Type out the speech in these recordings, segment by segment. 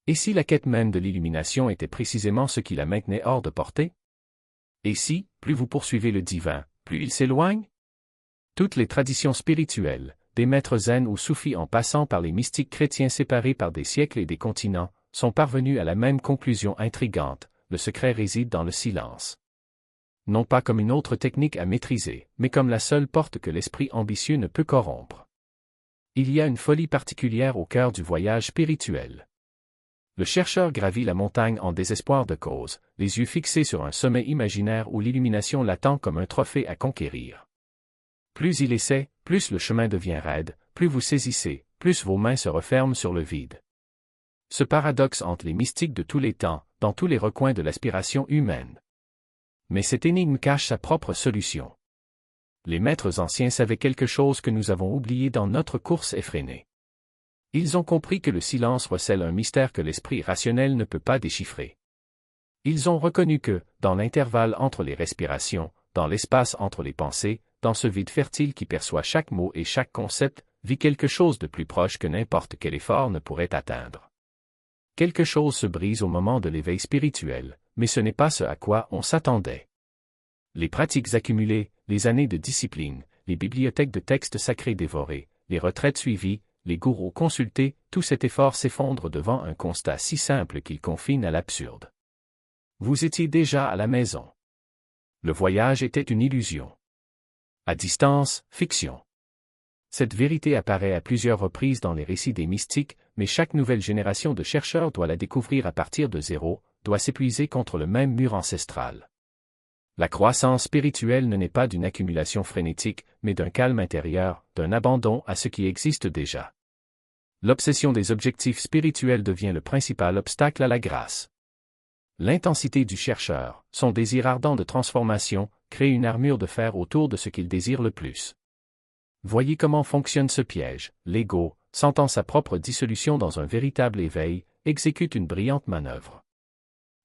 Et si la quête même de l'illumination était précisément ce qui la maintenait hors de portée? Et si, plus vous poursuivez le divin, plus il s'éloigne? Toutes les traditions spirituelles, des maîtres zen ou soufis en passant par les mystiques chrétiens séparés par des siècles et des continents, sont parvenus à la même conclusion intrigante: le secret réside dans le silence. Non pas comme une autre technique à maîtriser, mais comme la seule porte que l'esprit ambitieux ne peut corrompre. Il y a une folie particulière au cœur du voyage spirituel. Le chercheur gravit la montagne en désespoir de cause, les yeux fixés sur un sommet imaginaire où l'illumination l'attend comme un trophée à conquérir. Plus il essaie, plus le chemin devient raide, plus vous saisissez, plus vos mains se referment sur le vide. Ce paradoxe hante les mystiques de tous les temps, dans tous les recoins de l'aspiration humaine. Mais cette énigme cache sa propre solution. Les maîtres anciens savaient quelque chose que nous avons oublié dans notre course effrénée. Ils ont compris que le silence recèle un mystère que l'esprit rationnel ne peut pas déchiffrer. Ils ont reconnu que, dans l'intervalle entre les respirations, dans l'espace entre les pensées, dans ce vide fertile qui perçoit chaque mot et chaque concept, vit quelque chose de plus proche que n'importe quel effort ne pourrait atteindre. Quelque chose se brise au moment de l'éveil spirituel, mais ce n'est pas ce à quoi on s'attendait. Les pratiques accumulées, les années de discipline, les bibliothèques de textes sacrés dévorés, les retraites suivies, les gourous consultés, tout cet effort s'effondre devant un constat si simple qu'il confine à l'absurde. Vous étiez déjà à la maison. Le voyage était une illusion. À distance, fiction. Cette vérité apparaît à plusieurs reprises dans les récits des mystiques, mais chaque nouvelle génération de chercheurs doit la découvrir à partir de zéro, doit s'épuiser contre le même mur ancestral. La croissance spirituelle ne naît pas d'une accumulation frénétique, mais d'un calme intérieur, d'un abandon à ce qui existe déjà. L'obsession des objectifs spirituels devient le principal obstacle à la grâce. L'intensité du chercheur, son désir ardent de transformation, crée une armure de fer autour de ce qu'il désire le plus. Voyez comment fonctionne ce piège. L'ego, sentant sa propre dissolution dans un véritable éveil, exécute une brillante manœuvre.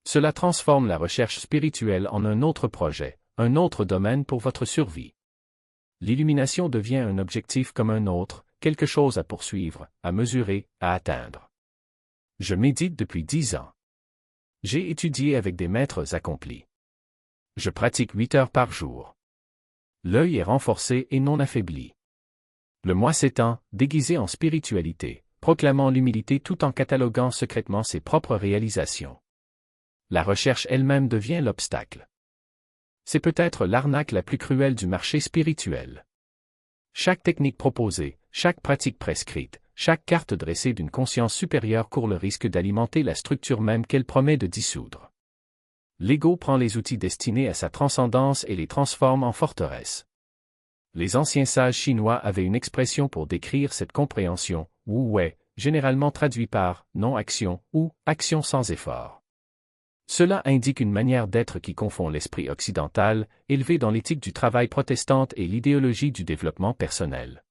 Cela transforme la recherche spirituelle en un autre projet, un autre domaine pour votre survie. L'illumination devient un objectif comme un autre, quelque chose à poursuivre, à mesurer, à atteindre. Je médite depuis 10 ans. J'ai étudié avec des maîtres accomplis. Je pratique 8 heures par jour. L'œil est renforcé et non affaibli. Le moi s'étend, déguisé en spiritualité, proclamant l'humilité tout en cataloguant secrètement ses propres réalisations. La recherche elle-même devient l'obstacle. C'est peut-être l'arnaque la plus cruelle du marché spirituel. Chaque technique proposée, chaque pratique prescrite, chaque carte dressée d'une conscience supérieure court le risque d'alimenter la structure même qu'elle promet de dissoudre. L'ego prend les outils destinés à sa transcendance et les transforme en forteresses. Les anciens sages chinois avaient une expression pour décrire cette compréhension, Wu Wei, généralement traduit par non-action ou action sans effort. Cela indique une manière d'être qui confond l'esprit occidental, élevé dans l'éthique du travail protestante et l'idéologie du développement personnel.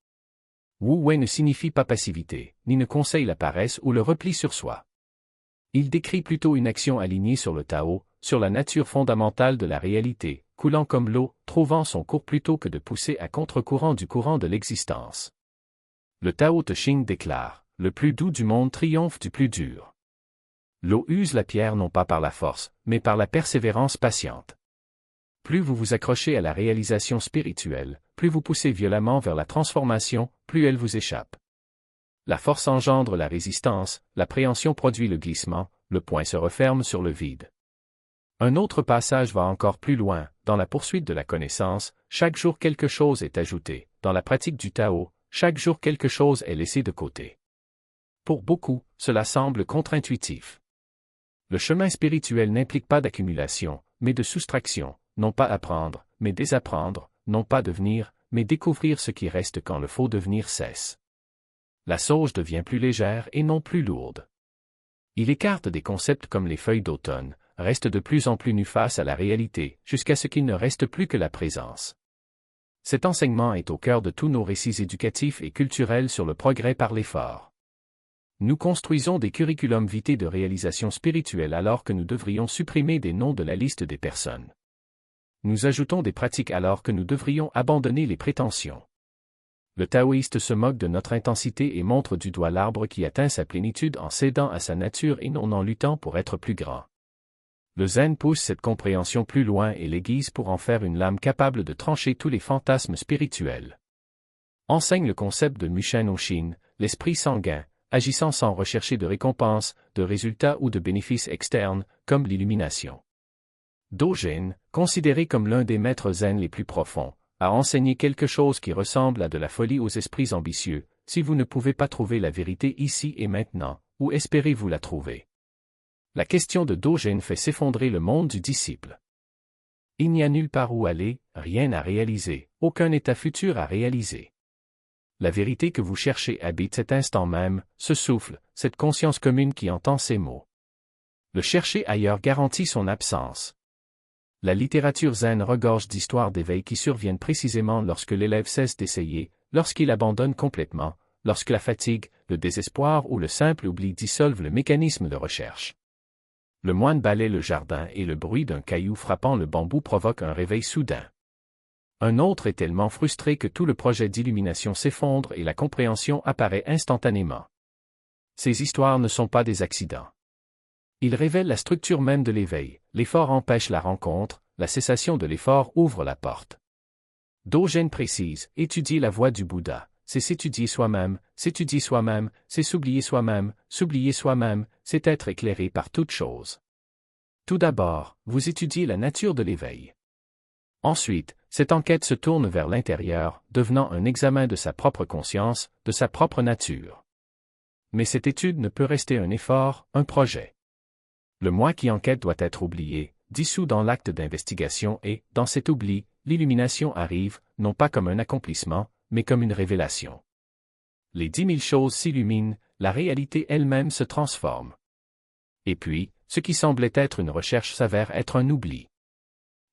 Wu Wei ne signifie pas passivité, ni ne conseille la paresse ou le repli sur soi. Il décrit plutôt une action alignée sur le Tao, sur la nature fondamentale de la réalité, coulant comme l'eau, trouvant son cours plutôt que de pousser à contre-courant du courant de l'existence. Le Tao Te Ching déclare, le plus doux du monde triomphe du plus dur. L'eau use la pierre non pas par la force, mais par la persévérance patiente. Plus vous vous accrochez à la réalisation spirituelle, plus vous poussez violemment vers la transformation, plus elle vous échappe. La force engendre la résistance, l'appréhension produit le glissement, le poing se referme sur le vide. Un autre passage va encore plus loin, dans la poursuite de la connaissance, chaque jour quelque chose est ajouté, dans la pratique du Tao, chaque jour quelque chose est laissé de côté. Pour beaucoup, cela semble contre-intuitif. Le chemin spirituel n'implique pas d'accumulation, mais de soustraction, non pas apprendre, mais désapprendre, non pas devenir, mais découvrir ce qui reste quand le faux devenir cesse. La sauge devient plus légère et non plus lourde. Il écarte des concepts comme les feuilles d'automne, reste de plus en plus nu face à la réalité, jusqu'à ce qu'il ne reste plus que la présence. Cet enseignement est au cœur de tous nos récits éducatifs et culturels sur le progrès par l'effort. Nous construisons des curriculums vitae de réalisation spirituelle alors que nous devrions supprimer des noms de la liste des personnes. Nous ajoutons des pratiques alors que nous devrions abandonner les prétentions. Le taoïste se moque de notre intensité et montre du doigt l'arbre qui atteint sa plénitude en cédant à sa nature et non en luttant pour être plus grand. Le zen pousse cette compréhension plus loin et l'aiguise pour en faire une lame capable de trancher tous les fantasmes spirituels. Enseigne le concept de Mushin Oshin, l'esprit sanguin, agissant sans rechercher de récompense, de résultats ou de bénéfices externes, comme l'illumination. Dojin, considéré comme l'un des maîtres zen les plus profonds, a enseigné quelque chose qui ressemble à de la folie aux esprits ambitieux. Si vous ne pouvez pas trouver la vérité ici et maintenant, où espérez-vous la trouver? La question de Dojin fait s'effondrer le monde du disciple. Il n'y a nulle part où aller, rien à réaliser, aucun état futur à réaliser. La vérité que vous cherchez habite cet instant même, ce souffle, cette conscience commune qui entend ces mots. Le chercher ailleurs garantit son absence. La littérature zen regorge d'histoires d'éveil qui surviennent précisément lorsque l'élève cesse d'essayer, lorsqu'il abandonne complètement, lorsque la fatigue, le désespoir ou le simple oubli dissolvent le mécanisme de recherche. Le moine balaie le jardin et le bruit d'un caillou frappant le bambou provoque un réveil soudain. Un autre est tellement frustré que tout le projet d'illumination s'effondre et la compréhension apparaît instantanément. Ces histoires ne sont pas des accidents. Ils révèlent la structure même de l'éveil, l'effort empêche la rencontre, la cessation de l'effort ouvre la porte. Dojin précise, étudier la voie du Bouddha, c'est s'étudier soi-même, c'est s'oublier soi-même, c'est être éclairé par toute chose. Tout d'abord, vous étudiez la nature de l'éveil. Ensuite, cette enquête se tourne vers l'intérieur, devenant un examen de sa propre conscience, de sa propre nature. Mais cette étude ne peut rester un effort, un projet. Le moi qui enquête doit être oublié, dissous dans l'acte d'investigation et, dans cet oubli, l'illumination arrive, non pas comme un accomplissement, mais comme une révélation. Les 10 000 choses s'illuminent, la réalité elle-même se transforme. Et puis, ce qui semblait être une recherche s'avère être un oubli.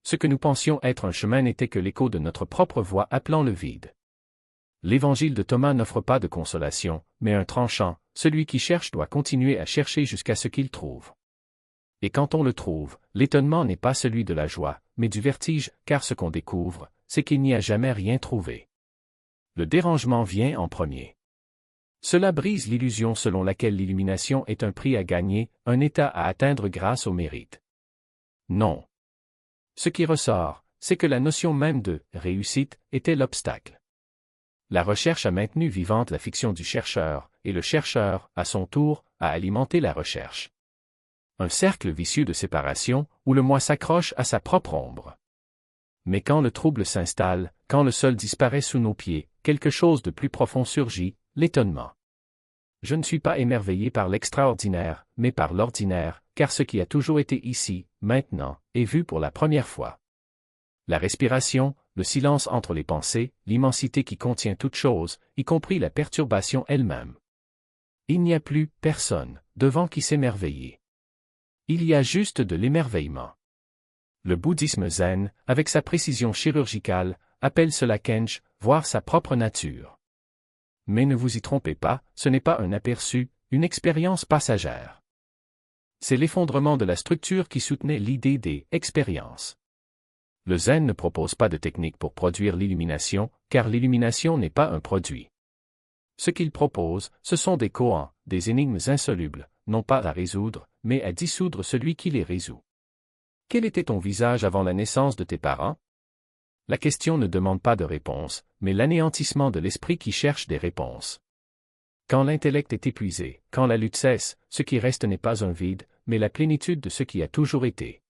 Ce que nous pensions être un chemin n'était que l'écho de notre propre voix appelant le vide. L'évangile de Thomas n'offre pas de consolation, mais un tranchant, celui qui cherche doit continuer à chercher jusqu'à ce qu'il trouve. Et quand on le trouve, l'étonnement n'est pas celui de la joie, mais du vertige, car ce qu'on découvre, c'est qu'il n'y a jamais rien trouvé. Le dérangement vient en premier. Cela brise l'illusion selon laquelle l'illumination est un prix à gagner, un état à atteindre grâce au mérite. Non. Ce qui ressort, c'est que la notion même de « réussite » était l'obstacle. La recherche a maintenu vivante la fiction du chercheur, et le chercheur, à son tour, a alimenté la recherche. Un cercle vicieux de séparation, où le moi s'accroche à sa propre ombre. Mais quand le trouble s'installe, quand le sol disparaît sous nos pieds, quelque chose de plus profond surgit, l'étonnement. Je ne suis pas émerveillé par l'extraordinaire, mais par l'ordinaire, car ce qui a toujours été ici, maintenant, est vu pour la première fois. La respiration, le silence entre les pensées, l'immensité qui contient toute chose, y compris la perturbation elle-même. Il n'y a plus personne devant qui s'émerveiller. Il y a juste de l'émerveillement. Le bouddhisme zen, avec sa précision chirurgicale, appelle cela kench, voir sa propre nature. Mais ne vous y trompez pas, ce n'est pas un aperçu, une expérience passagère. C'est l'effondrement de la structure qui soutenait l'idée des expériences. Le zen ne propose pas de technique pour produire l'illumination, car l'illumination n'est pas un produit. Ce qu'il propose, ce sont des koans, des énigmes insolubles, non pas à résoudre, mais à dissoudre celui qui les résout. Quel était ton visage avant la naissance de tes parents? La question ne demande pas de réponse, mais l'anéantissement de l'esprit qui cherche des réponses. Quand l'intellect est épuisé, quand la lutte cesse, ce qui reste n'est pas un vide, mais la plénitude de ce qui a toujours été.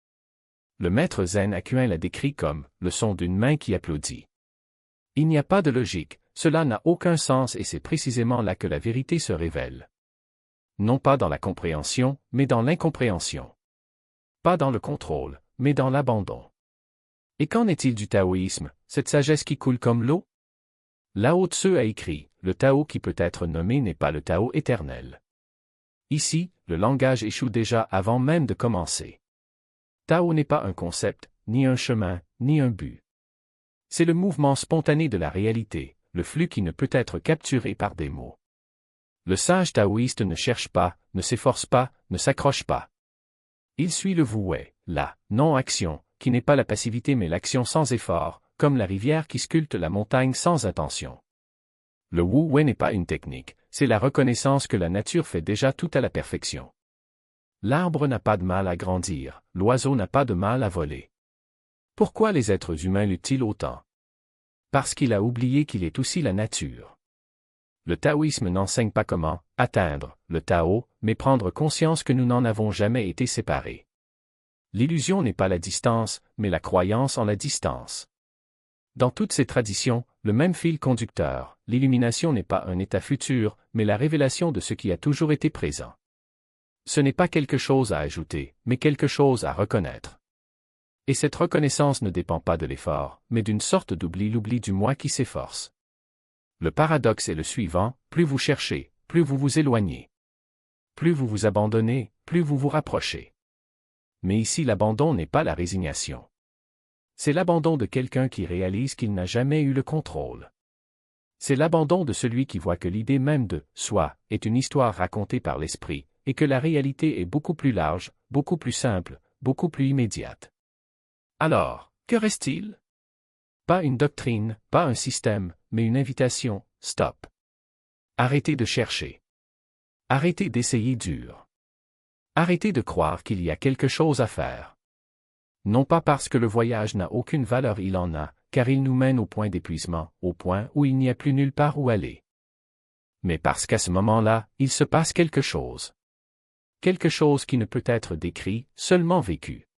Le maître zen Akuin l'a décrit comme le son d'une main qui applaudit. Il n'y a pas de logique, cela n'a aucun sens et c'est précisément là que la vérité se révèle. Non pas dans la compréhension, mais dans l'incompréhension. Pas dans le contrôle, mais dans l'abandon. Et qu'en est-il du taoïsme, cette sagesse qui coule comme l'eau? Lao Tzu a écrit, le Tao qui peut être nommé n'est pas le Tao éternel. Ici, le langage échoue déjà avant même de commencer. Tao n'est pas un concept, ni un chemin, ni un but. C'est le mouvement spontané de la réalité, le flux qui ne peut être capturé par des mots. Le sage taoïste ne cherche pas, ne s'efforce pas, ne s'accroche pas. Il suit le vouet, la non-action, qui n'est pas la passivité mais l'action sans effort, comme la rivière qui sculpte la montagne sans intention. Le Wu Wei n'est pas une technique, c'est la reconnaissance que la nature fait déjà tout à la perfection. L'arbre n'a pas de mal à grandir, l'oiseau n'a pas de mal à voler. Pourquoi les êtres humains luttent-ils autant? Parce qu'il a oublié qu'il est aussi la nature. Le taoïsme n'enseigne pas comment atteindre le Tao, mais prendre conscience que nous n'en avons jamais été séparés. L'illusion n'est pas la distance, mais la croyance en la distance. Dans toutes ces traditions, le même fil conducteur, l'illumination n'est pas un état futur, mais la révélation de ce qui a toujours été présent. Ce n'est pas quelque chose à ajouter, mais quelque chose à reconnaître. Et cette reconnaissance ne dépend pas de l'effort, mais d'une sorte d'oubli, l'oubli du moi qui s'efforce. Le paradoxe est le suivant, plus vous cherchez, plus vous vous éloignez. Plus vous vous abandonnez, plus vous vous rapprochez. Mais ici l'abandon n'est pas la résignation. C'est l'abandon de quelqu'un qui réalise qu'il n'a jamais eu le contrôle. C'est l'abandon de celui qui voit que l'idée même de « soi » est une histoire racontée par l'esprit, et que la réalité est beaucoup plus large, beaucoup plus simple, beaucoup plus immédiate. Alors, que reste-t-il? Pas une doctrine, pas un système, mais une invitation, stop. Arrêtez de chercher. Arrêtez d'essayer dur. Arrêtez de croire qu'il y a quelque chose à faire. Non pas parce que le voyage n'a aucune valeur, il en a, car il nous mène au point d'épuisement, au point où il n'y a plus nulle part où aller. Mais parce qu'à ce moment-là, il se passe quelque chose. Quelque chose qui ne peut être décrit, seulement vécu.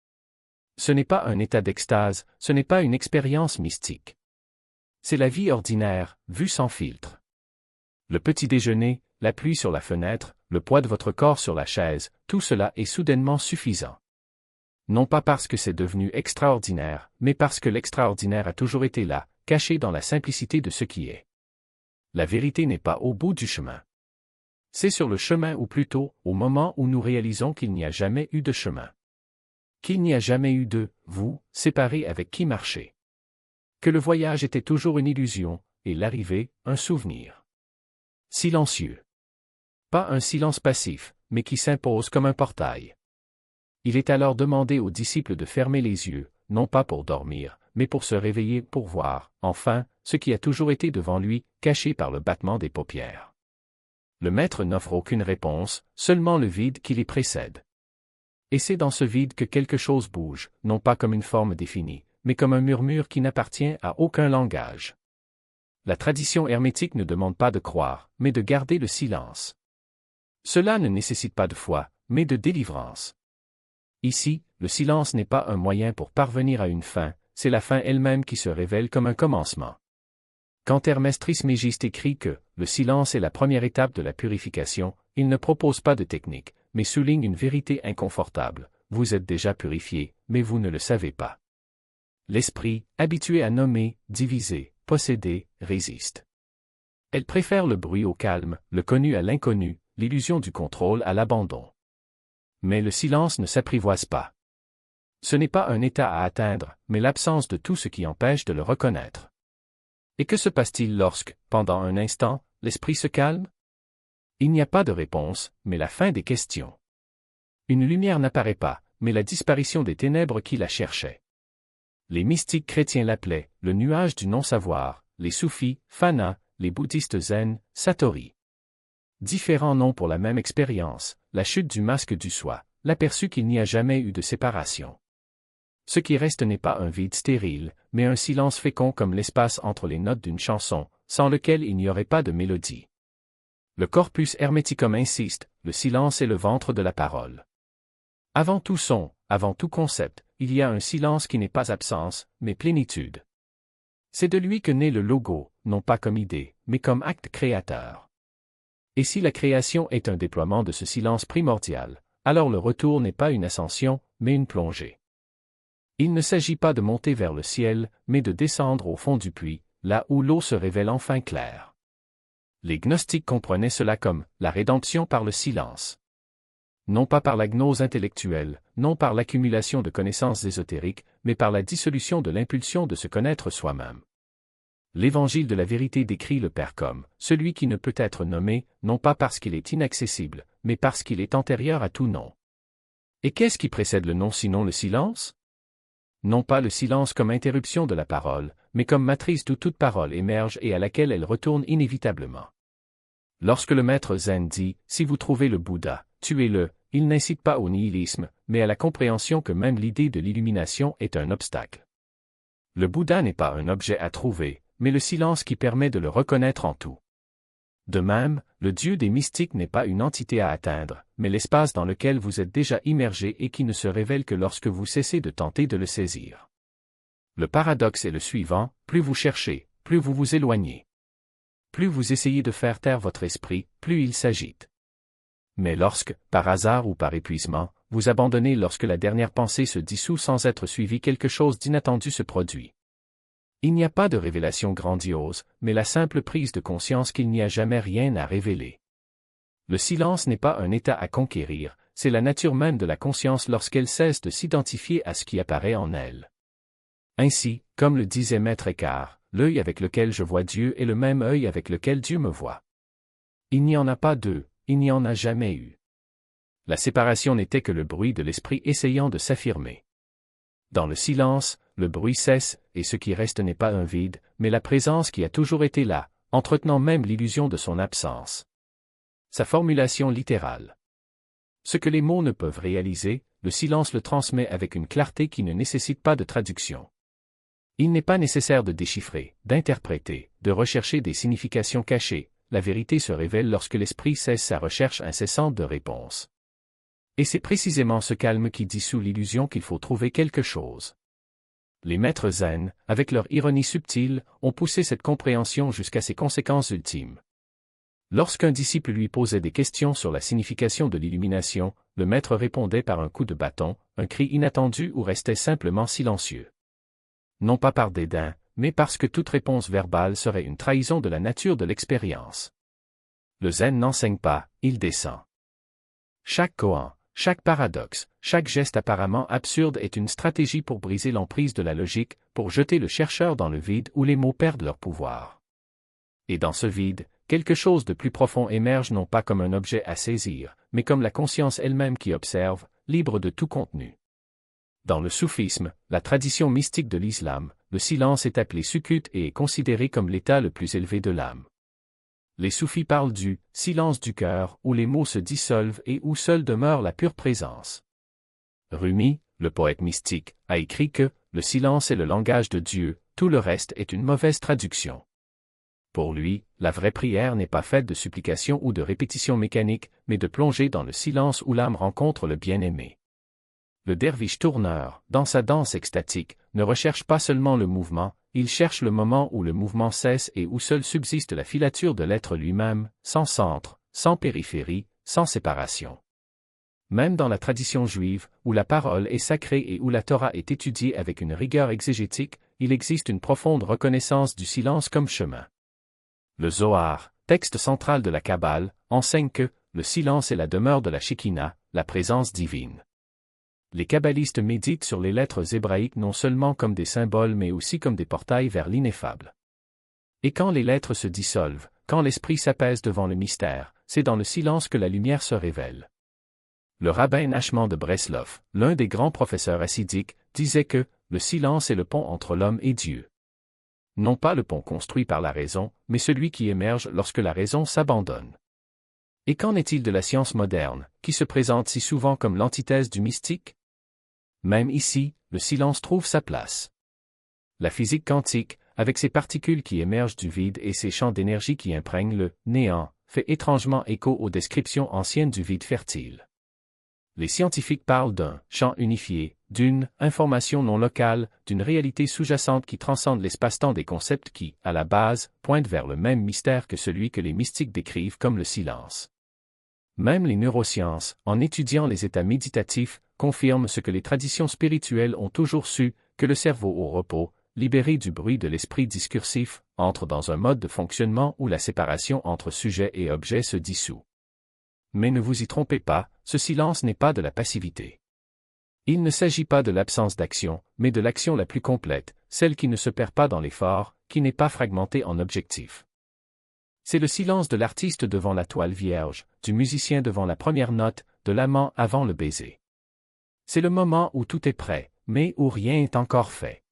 Ce n'est pas un état d'extase, ce n'est pas une expérience mystique. C'est la vie ordinaire, vue sans filtre. Le petit déjeuner, la pluie sur la fenêtre, le poids de votre corps sur la chaise, tout cela est soudainement suffisant. Non pas parce que c'est devenu extraordinaire, mais parce que l'extraordinaire a toujours été là, caché dans la simplicité de ce qui est. La vérité n'est pas au bout du chemin. C'est sur le chemin ou plutôt, au moment où nous réalisons qu'il n'y a jamais eu de chemin. Qu'il n'y a jamais eu de « vous » séparé avec qui marcher. Que le voyage était toujours une illusion, et l'arrivée, un souvenir. Silencieux. Pas un silence passif, mais qui s'impose comme un portail. Il est alors demandé aux disciples de fermer les yeux, non pas pour dormir, mais pour se réveiller, pour voir, enfin, ce qui a toujours été devant lui, caché par le battement des paupières. Le maître n'offre aucune réponse, seulement le vide qui les précède. Et c'est dans ce vide que quelque chose bouge, non pas comme une forme définie, mais comme un murmure qui n'appartient à aucun langage. La tradition hermétique ne demande pas de croire, mais de garder le silence. Cela ne nécessite pas de foi, mais de délivrance. Ici, le silence n'est pas un moyen pour parvenir à une fin, c'est la fin elle-même qui se révèle comme un commencement. Quand Hermès Trismégiste écrit que « le silence est la première étape de la purification », il ne propose pas de technique, mais souligne une vérité inconfortable, vous êtes déjà purifié, mais vous ne le savez pas. L'esprit, habitué à nommer, diviser, posséder, résiste. Elle préfère le bruit au calme, le connu à l'inconnu, l'illusion du contrôle à l'abandon. Mais le silence ne s'apprivoise pas. Ce n'est pas un état à atteindre, mais l'absence de tout ce qui empêche de le reconnaître. Et que se passe-t-il lorsque, pendant un instant, l'esprit se calme? Il n'y a pas de réponse, mais la fin des questions. Une lumière n'apparaît pas, mais la disparition des ténèbres qui la cherchaient. Les mystiques chrétiens l'appelaient le nuage du non-savoir, les soufis, fana, les bouddhistes zen, satori. Différents noms pour la même expérience, la chute du masque du soi, l'aperçu qu'il n'y a jamais eu de séparation. Ce qui reste n'est pas un vide stérile, mais un silence fécond comme l'espace entre les notes d'une chanson, sans lequel il n'y aurait pas de mélodie. Le corpus hermeticum insiste, le silence est le ventre de la parole. Avant tout son, avant tout concept, il y a un silence qui n'est pas absence, mais plénitude. C'est de lui que naît le logo, non pas comme idée, mais comme acte créateur. Et si la création est un déploiement de ce silence primordial, alors le retour n'est pas une ascension, mais une plongée. Il ne s'agit pas de monter vers le ciel, mais de descendre au fond du puits, là où l'eau se révèle enfin claire. Les gnostiques comprenaient cela comme la rédemption par le silence. Non pas par la gnose intellectuelle, non par l'accumulation de connaissances ésotériques, mais par la dissolution de l'impulsion de se connaître soi-même. L'évangile de la vérité décrit le Père comme celui qui ne peut être nommé, non pas parce qu'il est inaccessible, mais parce qu'il est antérieur à tout nom. Et qu'est-ce qui précède le nom sinon le silence? Non pas le silence comme interruption de la parole, mais comme matrice d'où toute parole émerge et à laquelle elle retourne inévitablement. Lorsque le maître zen dit « Si vous trouvez le Bouddha, tuez-le », il n'incite pas au nihilisme, mais à la compréhension que même l'idée de l'illumination est un obstacle. Le Bouddha n'est pas un objet à trouver, mais le silence qui permet de le reconnaître en tout. De même, le Dieu des mystiques n'est pas une entité à atteindre, mais l'espace dans lequel vous êtes déjà immergé et qui ne se révèle que lorsque vous cessez de tenter de le saisir. Le paradoxe est le suivant, plus vous cherchez, plus vous vous éloignez. Plus vous essayez de faire taire votre esprit, plus il s'agite. Mais lorsque, par hasard ou par épuisement, vous abandonnez lorsque la dernière pensée se dissout sans être suivie, quelque chose d'inattendu se produit. Il n'y a pas de révélation grandiose, mais la simple prise de conscience qu'il n'y a jamais rien à révéler. Le silence n'est pas un état à conquérir, c'est la nature même de la conscience lorsqu'elle cesse de s'identifier à ce qui apparaît en elle. Ainsi, comme le disait Maître Eckhart, l'œil avec lequel je vois Dieu est le même œil avec lequel Dieu me voit. Il n'y en a pas deux, il n'y en a jamais eu. La séparation n'était que le bruit de l'esprit essayant de s'affirmer. Dans le silence, le bruit cesse, et ce qui reste n'est pas un vide, mais la présence qui a toujours été là, entretenant même l'illusion de son absence. Sa formulation littérale. Ce que les mots ne peuvent réaliser, le silence le transmet avec une clarté qui ne nécessite pas de traduction. Il n'est pas nécessaire de déchiffrer, d'interpréter, de rechercher des significations cachées, la vérité se révèle lorsque l'esprit cesse sa recherche incessante de réponses. Et c'est précisément ce calme qui dissout l'illusion qu'il faut trouver quelque chose. Les maîtres zen, avec leur ironie subtile, ont poussé cette compréhension jusqu'à ses conséquences ultimes. Lorsqu'un disciple lui posait des questions sur la signification de l'illumination, le maître répondait par un coup de bâton, un cri inattendu ou restait simplement silencieux. Non pas par dédain, mais parce que toute réponse verbale serait une trahison de la nature de l'expérience. Le zen n'enseigne pas, il descend. Chaque koan, chaque paradoxe, chaque geste apparemment absurde est une stratégie pour briser l'emprise de la logique, pour jeter le chercheur dans le vide où les mots perdent leur pouvoir. Et dans ce vide, quelque chose de plus profond émerge non pas comme un objet à saisir, mais comme la conscience elle-même qui observe, libre de tout contenu. Dans le soufisme, la tradition mystique de l'islam, le silence est appelé sukut et est considéré comme l'état le plus élevé de l'âme. Les soufis parlent du « silence du cœur » où les mots se dissolvent et où seule demeure la pure présence. Rumi, le poète mystique, a écrit que « le silence est le langage de Dieu, tout le reste est une mauvaise traduction ». Pour lui, la vraie prière n'est pas faite de supplications ou de répétitions mécaniques, mais de plonger dans le silence où l'âme rencontre le bien-aimé. Le derviche tourneur, dans sa danse extatique, ne recherche pas seulement le mouvement, il cherche le moment où le mouvement cesse et où seule subsiste la filature de l'être lui-même, sans centre, sans périphérie, sans séparation. Même dans la tradition juive, où la parole est sacrée et où la Torah est étudiée avec une rigueur exégétique, il existe une profonde reconnaissance du silence comme chemin. Le Zohar, texte central de la Kabbale, enseigne que le silence est la demeure de la Shekinah, la présence divine. Les kabbalistes méditent sur les lettres hébraïques non seulement comme des symboles mais aussi comme des portails vers l'ineffable. Et quand les lettres se dissolvent, quand l'esprit s'apaise devant le mystère, c'est dans le silence que la lumière se révèle. Le rabbin Nachman de Breslov, l'un des grands professeurs hassidiques, disait que le silence est le pont entre l'homme et Dieu. Non pas le pont construit par la raison, mais celui qui émerge lorsque la raison s'abandonne. Et qu'en est-il de la science moderne, qui se présente si souvent comme l'antithèse du mystique? Même ici, le silence trouve sa place. La physique quantique, avec ses particules qui émergent du vide et ses champs d'énergie qui imprègnent le néant, fait étrangement écho aux descriptions anciennes du vide fertile. Les scientifiques parlent d'un champ unifié, d'une information non locale, d'une réalité sous-jacente qui transcende l'espace-temps des concepts qui, à la base, pointent vers le même mystère que celui que les mystiques décrivent comme le silence. Même les neurosciences, en étudiant les états méditatifs, confirment ce que les traditions spirituelles ont toujours su, que le cerveau au repos, libéré du bruit de l'esprit discursif, entre dans un mode de fonctionnement où la séparation entre sujet et objet se dissout. Mais ne vous y trompez pas, ce silence n'est pas de la passivité. Il ne s'agit pas de l'absence d'action, mais de l'action la plus complète, celle qui ne se perd pas dans l'effort, qui n'est pas fragmentée en objectifs. C'est le silence de l'artiste devant la toile vierge, du musicien devant la première note, de l'amant avant le baiser. C'est le moment où tout est prêt, mais où rien n'est encore fait.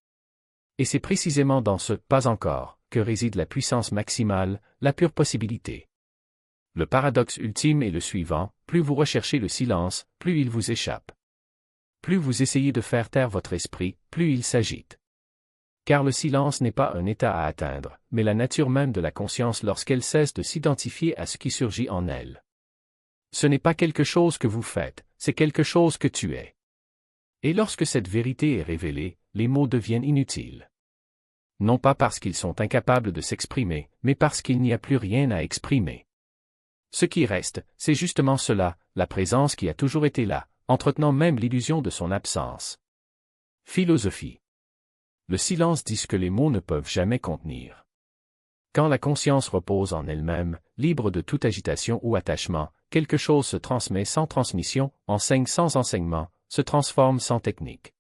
Et c'est précisément dans ce « pas encore » que réside la puissance maximale, la pure possibilité. Le paradoxe ultime est le suivant, plus vous recherchez le silence, plus il vous échappe. Plus vous essayez de faire taire votre esprit, plus il s'agite. Car le silence n'est pas un état à atteindre, mais la nature même de la conscience lorsqu'elle cesse de s'identifier à ce qui surgit en elle. Ce n'est pas quelque chose que vous faites, c'est quelque chose que tu es. Et lorsque cette vérité est révélée, les mots deviennent inutiles. Non pas parce qu'ils sont incapables de s'exprimer, mais parce qu'il n'y a plus rien à exprimer. Ce qui reste, c'est justement cela, la présence qui a toujours été là, entretenant même l'illusion de son absence. Philosophie. Le silence dit ce que les mots ne peuvent jamais contenir. Quand la conscience repose en elle-même, libre de toute agitation ou attachement, quelque chose se transmet sans transmission, enseigne sans enseignement, se transforme sans technique.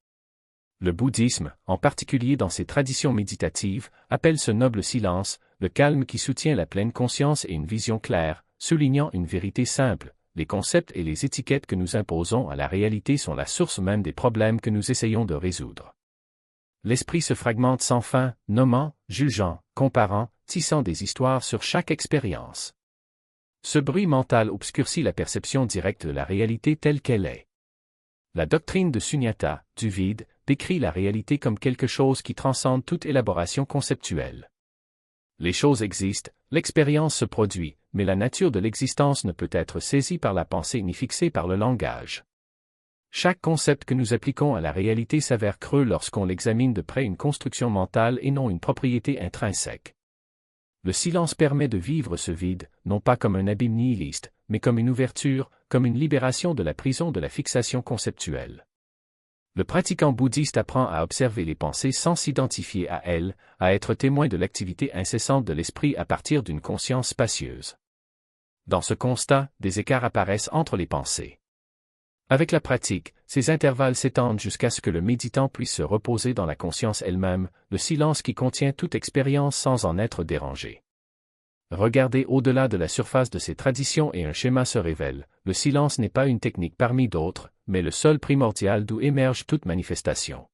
Le bouddhisme, en particulier dans ses traditions méditatives, appelle ce noble silence, le calme qui soutient la pleine conscience et une vision claire, soulignant une vérité simple, les concepts et les étiquettes que nous imposons à la réalité sont la source même des problèmes que nous essayons de résoudre. L'esprit se fragmente sans fin, nommant, jugeant, comparant, tissant des histoires sur chaque expérience. Ce bruit mental obscurcit la perception directe de la réalité telle qu'elle est. La doctrine de Sunyata, du vide, décrit la réalité comme quelque chose qui transcende toute élaboration conceptuelle. Les choses existent, l'expérience se produit, mais la nature de l'existence ne peut être saisie par la pensée ni fixée par le langage. Chaque concept que nous appliquons à la réalité s'avère creux lorsqu'on l'examine de près, une construction mentale et non une propriété intrinsèque. Le silence permet de vivre ce vide, non pas comme un abîme nihiliste, mais comme une ouverture, comme une libération de la prison de la fixation conceptuelle. Le pratiquant bouddhiste apprend à observer les pensées sans s'identifier à elles, à être témoin de l'activité incessante de l'esprit à partir d'une conscience spacieuse. Dans ce constat, des écarts apparaissent entre les pensées. Avec la pratique, ces intervalles s'étendent jusqu'à ce que le méditant puisse se reposer dans la conscience elle-même, le silence qui contient toute expérience sans en être dérangé. Regardez au-delà de la surface de ces traditions et un schéma se révèle, le silence n'est pas une technique parmi d'autres, mais le seul primordial d'où émerge toute manifestation.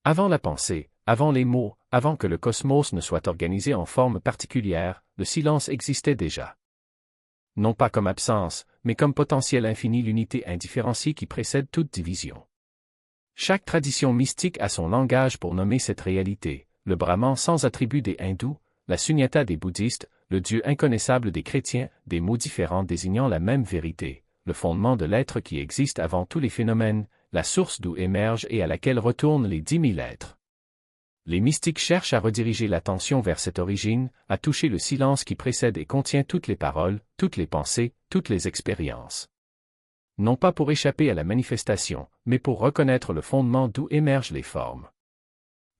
Avant la pensée, avant les mots, avant que le cosmos ne soit organisé en forme particulière, le silence existait déjà. Non pas comme absence, mais comme potentiel infini, l'unité indifférenciée qui précède toute division. Chaque tradition mystique a son langage pour nommer cette réalité, le brahman sans attribut des hindous, la sunyata des bouddhistes, le Dieu inconnaissable des chrétiens, des mots différents désignant la même vérité, le fondement de l'être qui existe avant tous les phénomènes, la source d'où émergent et à laquelle retournent les 10 000 êtres. Les mystiques cherchent à rediriger l'attention vers cette origine, à toucher le silence qui précède et contient toutes les paroles, toutes les pensées, toutes les expériences. Non pas pour échapper à la manifestation, mais pour reconnaître le fondement d'où émergent les formes.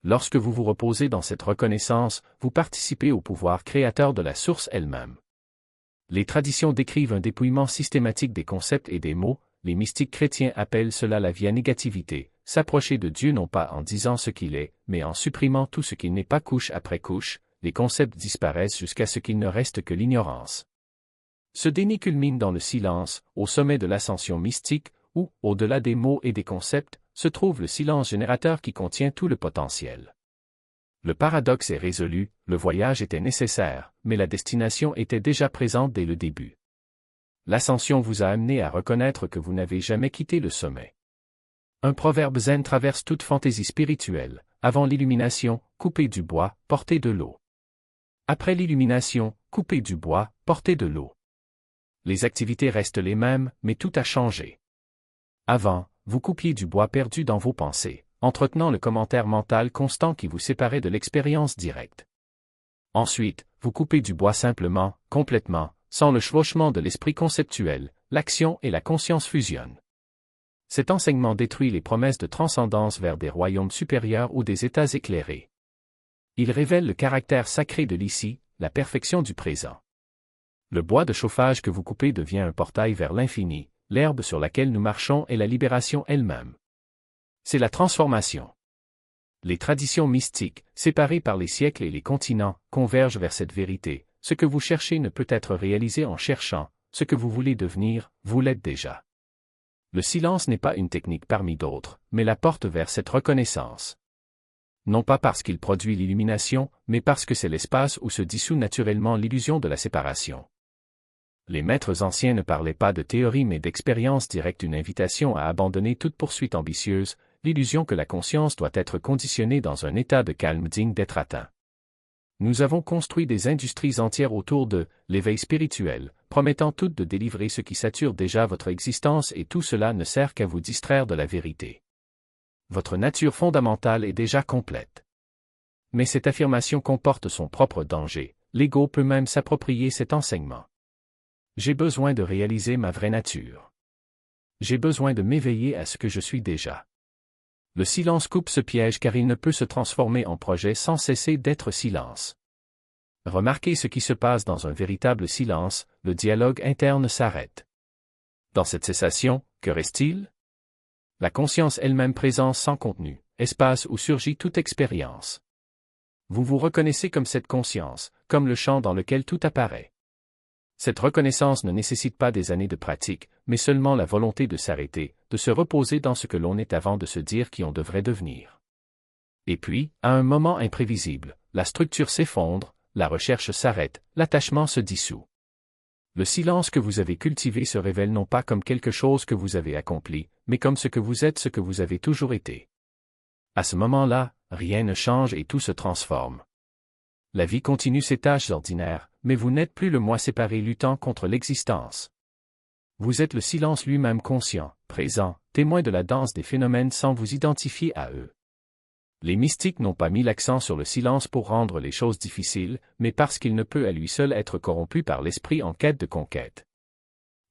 Lorsque vous vous reposez dans cette reconnaissance, vous participez au pouvoir créateur de la source elle-même. Les traditions décrivent un dépouillement systématique des concepts et des mots, les mystiques chrétiens appellent cela la via négativité, s'approcher de Dieu non pas en disant ce qu'il est, mais en supprimant tout ce qu'il n'est pas couche après couche, les concepts disparaissent jusqu'à ce qu'il ne reste que l'ignorance. Ce déni culmine dans le silence, au sommet de l'ascension mystique, où, au-delà des mots et des concepts, se trouve le silence générateur qui contient tout le potentiel. Le paradoxe est résolu, le voyage était nécessaire, mais la destination était déjà présente dès le début. L'ascension vous a amené à reconnaître que vous n'avez jamais quitté le sommet. Un proverbe zen traverse toute fantaisie spirituelle, avant l'illumination, coupez du bois, portez de l'eau. Après l'illumination, coupez du bois, portez de l'eau. Les activités restent les mêmes, mais tout a changé. Avant, vous coupiez du bois perdu dans vos pensées, entretenant le commentaire mental constant qui vous séparait de l'expérience directe. Ensuite, vous coupez du bois simplement, complètement, sans le chevauchement de l'esprit conceptuel, l'action et la conscience fusionnent. Cet enseignement détruit les promesses de transcendance vers des royaumes supérieurs ou des états éclairés. Il révèle le caractère sacré de l'ici, la perfection du présent. Le bois de chauffage que vous coupez devient un portail vers l'infini, l'herbe sur laquelle nous marchons est la libération elle-même. C'est la transformation. Les traditions mystiques, séparées par les siècles et les continents, convergent vers cette vérité. Ce que vous cherchez ne peut être réalisé en cherchant, ce que vous voulez devenir, vous l'êtes déjà. Le silence n'est pas une technique parmi d'autres, mais la porte vers cette reconnaissance. Non pas parce qu'il produit l'illumination, mais parce que c'est l'espace où se dissout naturellement l'illusion de la séparation. Les maîtres anciens ne parlaient pas de théorie mais d'expérience directe, une invitation à abandonner toute poursuite ambitieuse, l'illusion que la conscience doit être conditionnée dans un état de calme digne d'être atteint. Nous avons construit des industries entières autour de l'éveil spirituel, promettant toutes de délivrer ce qui sature déjà votre existence, et tout cela ne sert qu'à vous distraire de la vérité. Votre nature fondamentale est déjà complète. Mais cette affirmation comporte son propre danger, l'ego peut même s'approprier cet enseignement. J'ai besoin de réaliser ma vraie nature. J'ai besoin de m'éveiller à ce que je suis déjà. Le silence coupe ce piège car il ne peut se transformer en projet sans cesser d'être silence. Remarquez ce qui se passe dans un véritable silence, le dialogue interne s'arrête. Dans cette cessation, que reste-t-il? La conscience elle-même, présence sans contenu, espace où surgit toute expérience. Vous vous reconnaissez comme cette conscience, comme le champ dans lequel tout apparaît. Cette reconnaissance ne nécessite pas des années de pratique, mais seulement la volonté de s'arrêter, de se reposer dans ce que l'on est avant de se dire qui on devrait devenir. Et puis, à un moment imprévisible, la structure s'effondre, la recherche s'arrête, l'attachement se dissout. Le silence que vous avez cultivé se révèle non pas comme quelque chose que vous avez accompli, mais comme ce que vous êtes, ce que vous avez toujours été. À ce moment-là, rien ne change et tout se transforme. La vie continue ses tâches ordinaires, mais vous n'êtes plus le moi séparé luttant contre l'existence. Vous êtes le silence lui-même, conscient, présent, témoin de la danse des phénomènes sans vous identifier à eux. Les mystiques n'ont pas mis l'accent sur le silence pour rendre les choses difficiles, mais parce qu'il ne peut à lui seul être corrompu par l'esprit en quête de conquête.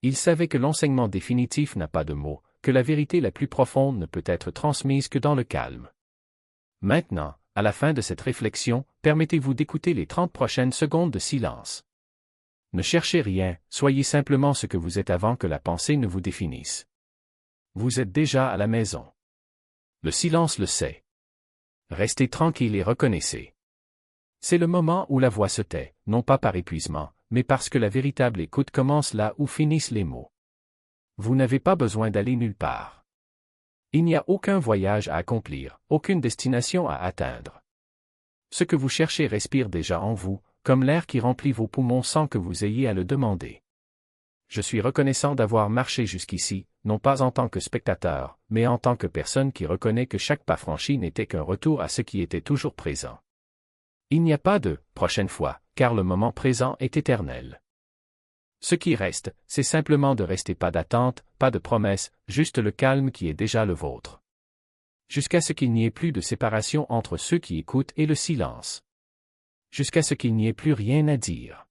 Ils savaient que l'enseignement définitif n'a pas de mots, que la vérité la plus profonde ne peut être transmise que dans le calme. Maintenant, à la fin de cette réflexion, permettez-vous d'écouter les 30 prochaines secondes de silence. Ne cherchez rien, soyez simplement ce que vous êtes avant que la pensée ne vous définisse. Vous êtes déjà à la maison. Le silence le sait. Restez tranquille et reconnaissez. C'est le moment où la voix se tait, non pas par épuisement, mais parce que la véritable écoute commence là où finissent les mots. Vous n'avez pas besoin d'aller nulle part. Il n'y a aucun voyage à accomplir, aucune destination à atteindre. Ce que vous cherchez respire déjà en vous, comme l'air qui remplit vos poumons sans que vous ayez à le demander. Je suis reconnaissant d'avoir marché jusqu'ici, non pas en tant que spectateur, mais en tant que personne qui reconnaît que chaque pas franchi n'était qu'un retour à ce qui était toujours présent. Il n'y a pas de « prochaine fois », car le moment présent est éternel. Ce qui reste, c'est simplement de rester, pas d'attente, pas de promesse, juste le calme qui est déjà le vôtre. Jusqu'à ce qu'il n'y ait plus de séparation entre ceux qui écoutent et le silence. Jusqu'à ce qu'il n'y ait plus rien à dire.